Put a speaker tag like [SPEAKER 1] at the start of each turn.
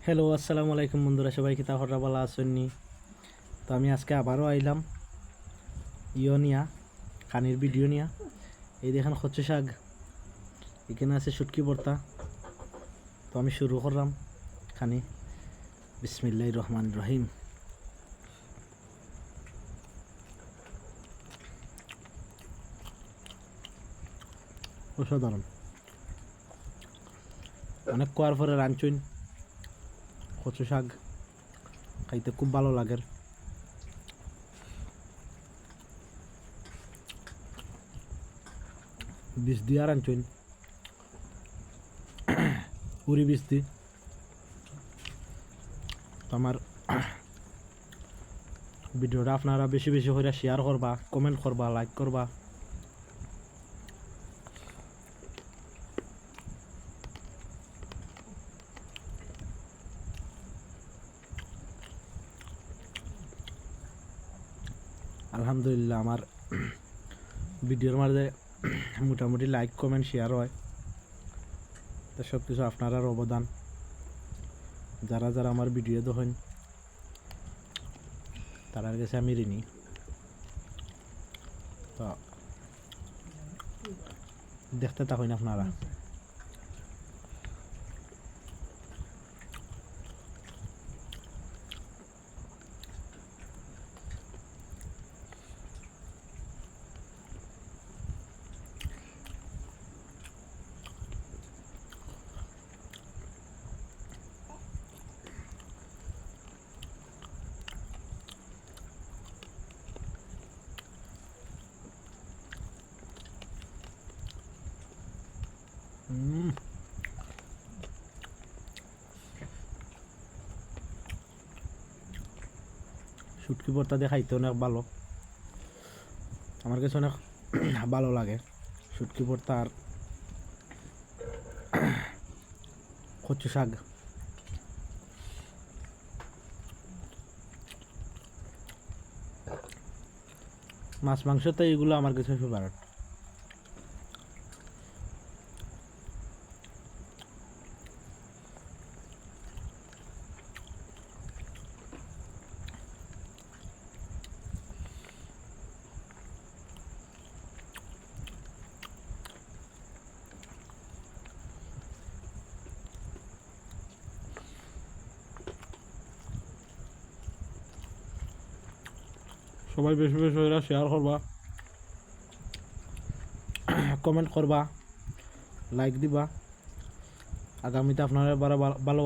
[SPEAKER 1] Hello, আসসালামু আলাইকুম বন্ধুরা, সবাই কি তাহরা ভালো আছেননি? তো আমি আজকে আবারও আইলাম নিয়া খানির ভিডিও নিয়া। এই দেখেন কচু শাক, এখানে আছে শুটকি ভর্তা। তো আমি শুরু করলাম খানি। বিসমিল্লাহির রহমানির রহিম। অসাধারণ, অনেক কোয়ার পরে রাঁধছুন কচু শাক, খাইতে খুব ভালো লাগে। বীজ দিয়া রাঁধছুন, পুরি বীজ দি। তো আমার ভিডিওটা আপনারা বেশি বেশি করে শেয়ার করবা, কমেন্ট করবা, লাইক করবা। আলহামদুলিল্লাহ, আমার ভিডিওর মাঝে মোটামুটি লাইক কমেন্ট শেয়ার হয়। তো সব কিছু আপনার অবদান। যারা যারা আমার ভিডিও দেখেন তার কাছে আমি ঋণী। তো দেখতে থাকুন আপনারা। শুটকি ভর্তা দিয়ে খাইতে অনেক ভালো, আমার কাছে অনেক ভালো লাগে শুটকি ভর্তা আর কচু শাক। মাছ মাংস তো এইগুলো আমার কাছে ফেভারিট। সবাই বেশি বেশি করে শেয়ার করবা, কমেন্ট করবা, লাইক দিবা। আগামীতে আপনারা ভালো